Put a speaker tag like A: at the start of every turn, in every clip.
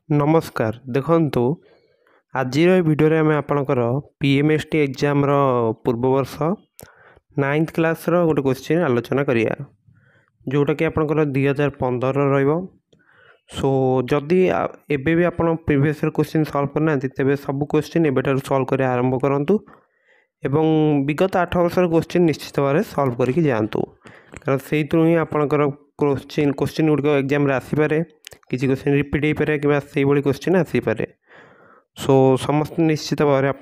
A: नमस्कार देखंतु आज भिडियो आम आपणकर पीएमएसटी एग्जाम पूर्व वर्ष 9th क्लास गोटे क्वेश्चन आलोचना करिया जोटा कि आपणकर 2015 रहिबो। सो जदि एबे भी आपण प्रीवियस क्वेश्चन सॉल्व करना तेबे सब क्वेश्चन एबेटार सॉल्व कर आरंभ करंतु एवं विगत 8 वर्ष क्वेश्चन निश्चित भाव सॉल्व करके जातु कारण से ही आपणकर क्वेश्चन गुड़िक एग्जाम आसीपे किसी क्वेश्चन रिपीट हो पारे कि क्वेश्चन आसीपे। सो समस्त निश्चित भाव में आप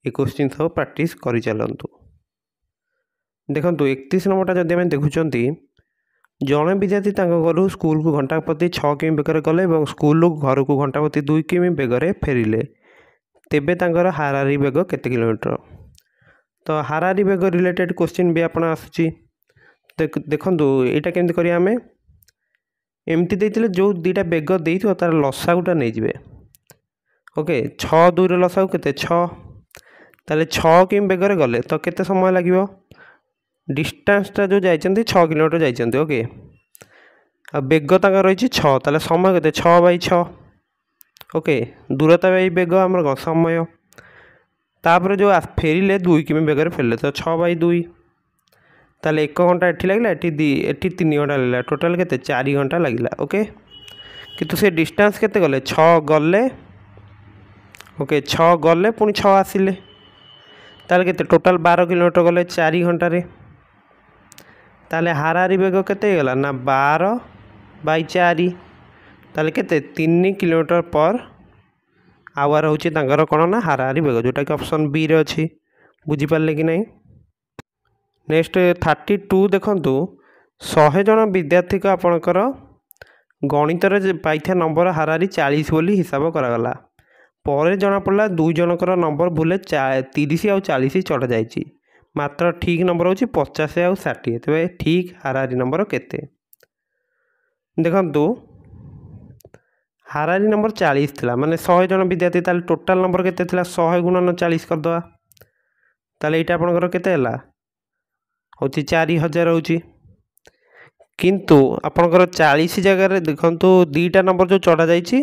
A: क्वेश्चन सब प्रैक्टिस कर चलतु। देखो 31 नंबरटा जब आम देखुं जड़े विद्यार्थी घर स्कूल को घंटा प्रति 6 किमी बेगर गले और स्कूल घर को घंटा प्रति 2 किमी बेगर फेरिले तेबे तांकर हाराहारी बेग केते किलोमीटर। तो हाराहारी बेग रिलेटेड क्वेश्चन भी आपन आसुची देखु यहाँ केमती करिया आमे एमती देते जो दुईटा बेग दे तार लसागुटा नहीं जाए। ओके 6 2 लसागु केते 6 ताले 6 किमी बेगर गले तो केते समय लगे डिस्टेंसटा जो जाइछन्ती 6 किलोमीटर जाइछन्ती। ओके आ बेग तांका रही 6 ताले समय केते 6/6। ओके दूरता बाई बेग आमर समय तापर जो फेरिले 2 किमी बेगर फेरिले तो 6/2 ताले 1 घंटा एठी लागला एठी 3 घंटा लागला टोटाल केते 4 घंटा लागला। ओके किंतु से डिस्टेंस केते गले 6 गले। ओके 6 गले पुणी 6 आसिले ताले केते टोटाल 12 किलोमीटर गले 4 घंटा रे ताले हाराहारी बेग केते गला ना 12/4 ताले केते 3 किलोमीटर पर आवर होची तांकर कोन ना हाराहारी बेग जोटा कि ऑप्शन बी रे अछि। बुझी पारले कि नहीं। नेक्स्ट 32 देखंतु 100 जन विद्यार्थी को आपणकर गणित पाई नंबर हाराहारी 40 बोली हिसाब करागला पर जना पड़ा 2 जनकर नंबर भूले 30 आउ 40 चढ़ा जाइए मात्र ठीक नंबर होची 50 आउ 60 तेज ठीक हाराहारी नंबर केते देखंतु हाराहारी नंबर 40 थिला माने 100 जन विद्यार्थी ताले टोटाल नंबर केते थिला 100 गुणन 40 कर दवा ताले एटा आपनकर केते हला होची 4000 होची किंतु आपनकर 40 जगह देखंतु दीटा नंबर जो चढ़ा जाइए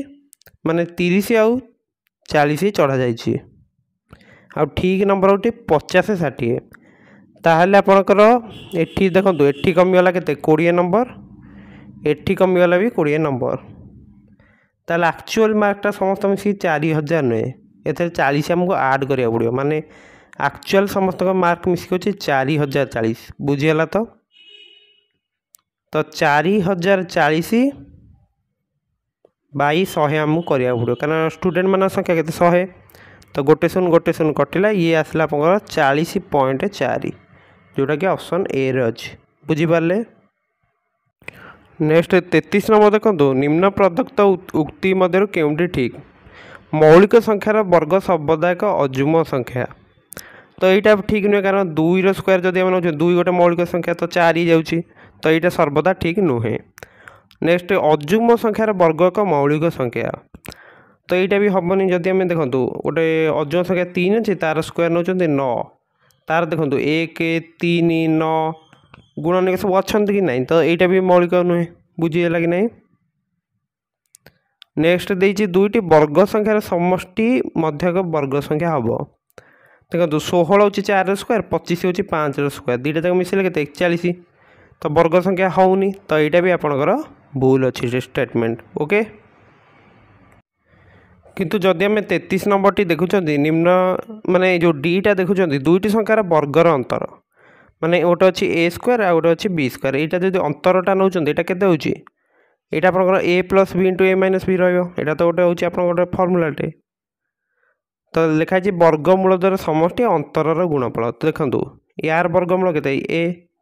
A: माने 30 आउ 40 चढ़ा जाइए आ ठीक नंबर होटी 50 60 ताहले आपनकर एठी देखंतु एठी कमीगला केते 20 नंबर एठी कमीगला भी 20 नंबर ताहले एक्चुअल मार्कटा समस्त मिसी 4000 नुहे एथे 40 हमको ऐड करिया पड़ियो माने एक्चुअल समस्त मार्क मिसिक होची 4040 बुझीगला तो 4040 बाई 100 आमको करिया पड़ियो कारण स्टूडेंट मान संख्या केते 100 तो गोटे शून्य कटिला ये आसला आपनकर 40.4 जोटा कि ऑप्शन ए रे अछि। बुझी पारले। नेक्स्ट 33 नंबर देखो निम्न प्रदत्त उक्ति मध्य केउंटी ठीक मौलिक संख्यार वर्ग सर्वदा एक अजुम संख्या तो यहाँ ठीक नुहे कारण 2 स्क्वायर जब आम नौ 2 गोटे मौलिक संख्या तो 4 ही जाऊँगी तो यहाँ सर्वदा ठीक नुहे। नेक्स्ट अजुम संख्यार वर्ग एक मौलिक संख्या तो यहाँ भी हेनी जदि आम देखूँ गोटे अजुम संख्या 3 अच्छी तार स्क्वायर नौ 9 तार देखो 1 3 9 गुणनिक सब अच्छा कि नहीं तो यहाँ भी मौलिक नुहे बुझीगला कि नहीं। नेक्स्ट देती 2टी वर्ग संख्यार समष्टि मध्यक वर्ग संख्या हम देखो 16 हूँ 4 स्क्वायर 25 हूँ 5 स्क्वायर दुईटा तक मिसले के 41 तो वर्ग संख्या होनी तो यहाँ भी आपंकर भूल अच्छी स्टेटमेंट। ओके किंतु जदि आम 33 नंबर टी देखुं निम्न माने जो डीटा देखुं 2टी संख्यार वर्गर अंतर माने गोटे अच्छी ए स्क्वायर आ गोटे अच्छी बी स्क्वायर यहाँ जो अंतरटा नौ यहाँ के यहाँ आपंकर ए प्लस बी इंटू ए माइनस बी रहा तो गोटे हूँ आप गोटे फर्मूलाटे तो लिखाई वर्गमूल द्वारा समष्टि अंतरर गुणफल तो देखो यार वर्गमूल के ए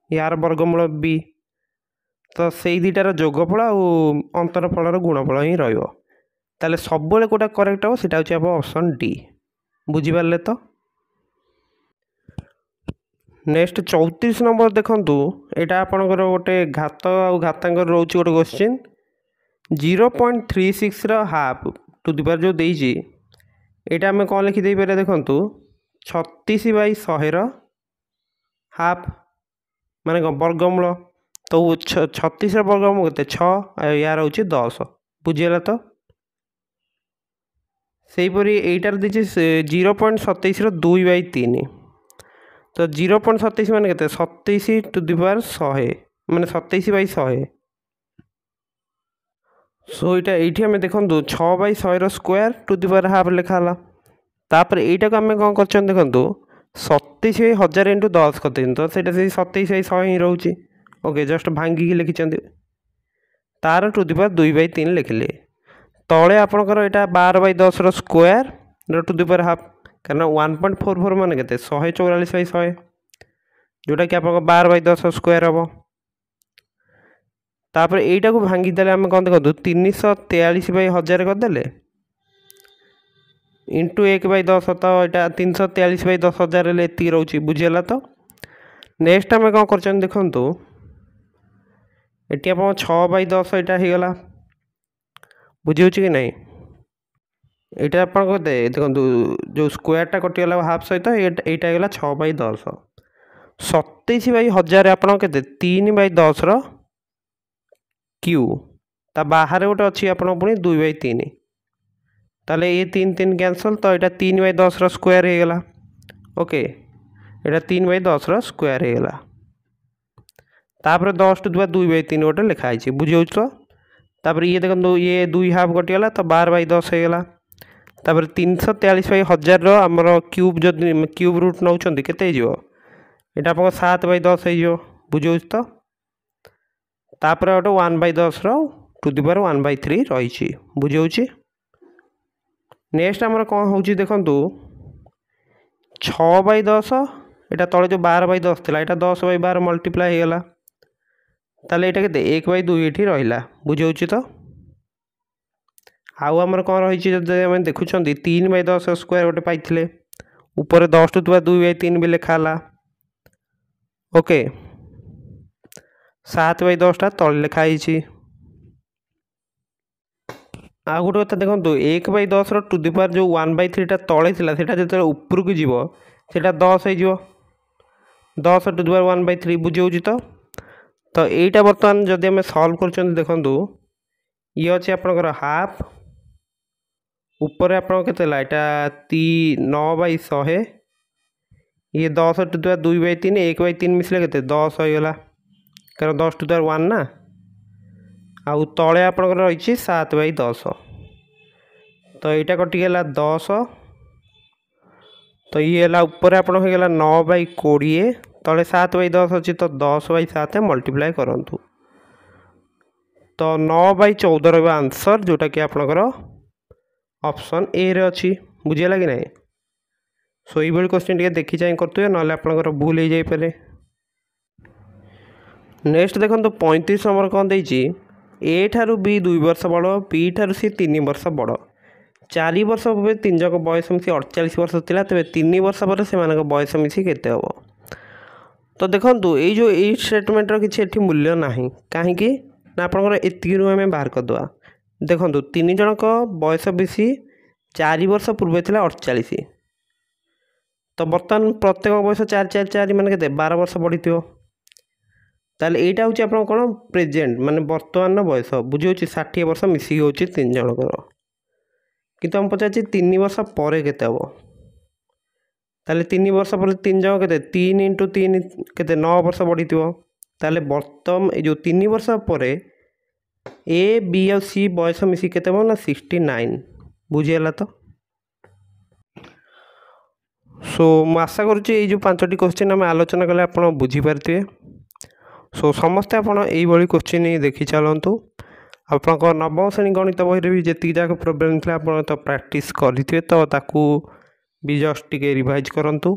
A: यार वर्गमूल बी तो से दुटार जोगफल आ अंतरफलर गुणफल ही रहा सब कौटा करेक्ट हम सीटा हूँ ऑप्शन डी। बुझीपारे तो। नेक्स्ट 34 नंबर देखूँ यहाँ आपंकर गोटे घात घातांक रोच गोटे question 0.36 half to the power जो देजी यहाँ आम कौन लिखिदे पारे देखूँ 36/100 हाफ माने वर्गमूल तो 36 वर्गमूल के 6 यार हूँ 10 बुझीगला तो सेहीपरि एटार देछि 0.27 तो 0.27 मान के 27 टू द पावर 100 माने 27/100 सो ये आम देखूँ 6/100 square to the power half लिखाला तापर यटा को आम कौन कर देखूँ 27,000 इंटू 10 करते तो से 27/100 ही रोचे ओके जस्ट भांगिकी लिखिं तार टू द पावर 2/3 लिखिले तले आपणकर यहाँ 12/10 square to the power half कारण 1.44 मान के 144/100 जोटा कि आप 12/10 स्क्वायर हम तापर यटा को भांगीदे आम कौन देखो 343/1000 करदे इंटू 1/10 तो यहाँ 343/10,000 एति रोचे बुझीगला तो नेक्स्ट आम कौन कर देखूँ ये आप 6/10 यहाँ होगला बुझे कि नहीं यहाँ आप देखो जो स्क्वायरटा कटिगला हाफ सहित यहाँ होगा 6/10 27/1000 आप 3/10 क्यू ता बाहर गोटे अच्छी आप 2/3 ताले ये 3 कैंसल तो यहाँ 3/10 स्क्वायर होगला ओके यहाँ 3/10 स्क्वायर होगला तापर 10 टू द पावर 2/3 गोटे लिखाई बुझे तो तापर ये देखो ये 2 हाफ कटिगला तो 12/10 होगला तापर 343/1000 आमर क्यूब जदि क्यूब रूट नौ केते हो यहाँ आप 7/10 हो बुझे तो तापर गोटे 1/10 टू द पावर 1/3 रही बुझे नेक्स्ट आमर कौन हो देखु 6/10 यहाँ तले जो 12/10 थी यहाँ 10/12 मल्टीप्लाई होगला ताले यहाँ के 1/2 ये रहा बुझे तो आउ आमर कौन रही देखुं 3/10 स्क्वायर गोटे पाई ऊपर 10 टू द पावर 2/3 भी लिखाला ओके 7/10 तले लिखाई आ गोटे कथा देखो 1/10 टू द पावर जो 1/3 तले था जो ऊपर को जीव से 10 हो 10 टू द पावर 1/3 बुझे तो यहीटा बर्तमान जदि आम सल्व कर देखूँ ये अच्छे आपंकर हाफ ऊपर आप यहाँ 9/100 ये 10 टू द पावर 2/3 1/3 मिसले के 10 होगला कारण 10 टू द पावर 1 ना आउ तले आपंकर रही 7/10 तो यहाँ कटिगला 10 तो ये है ऊपर आप 9/20 तले 7/10 अच्छी तो 10/7 मल्टीप्लाई करूँ तो 9/14 रहा आंसर जोटा कि आपंकर ऑप्शन ए रे अच्छी बुझीगला कि नहीं सो ये क्वेश्चन टे देखी चाहिए करते ना आपंकर भूल हो जापे नेक्स्ट देखो 35 नंबर कौन देती ए ठारू बी 2 वर्ष बड़ बी ठारू सी 3 वर्ष बड़ 4 वर्ष पूर्व 3 जक बयस मिसी 48 वर्ष था तेज 3 वर्ष पर से बयस मिसी केते हम तो देखो ये जो ये स्टेटमेंटर किसी मूल्य ना कहीं ना आपंकर एति आम बाहर करदे देखो 3 जनक बयस मिसी 4 वर्ष पूर्व था 48 तो बर्तमान प्रत्येक बयस 4 मान के 12 वर्ष बढ़ी ताले यहाँ हूँ आप कौन प्रेजेंट माने बर्तमान बयस बुझे 60 वर्ष मिसिक हो 3 जनकर किंतु हम पचार 3 वर्ष पर केते हम ताले 3 वर्ष पर 3 जन के 3 इंटू 3 के 9 वर्ष बढ़ी ताले बर्तमान जो 3 वर्ष पर ए बी और सी बयस मिसिक केते ना 69 बुझीगला तो सो मैं आशा करुँचे जो 5टी क्वेश्चन आम आलोचना कले आप बुझीपारे सो समस्ते आपड़ यही क्वेश्चन देखी चलतु आप नवम श्रेणी गणित बही भी जी जाक प्रोब्लेम था आप तो प्रैक्टिस करेंगे तो ताकू भी जस्ट टिके रिवाइज करूँ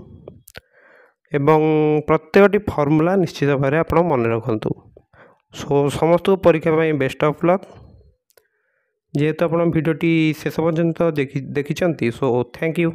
A: एवं प्रत्येकटी फर्मूला निश्चित भाव आप मन रखु सो समस्त को परीक्षा बेस्ट ऑफ लक जेहेतु आप भिडियोटी शेष पर्यंत देखी सो थैंक यू।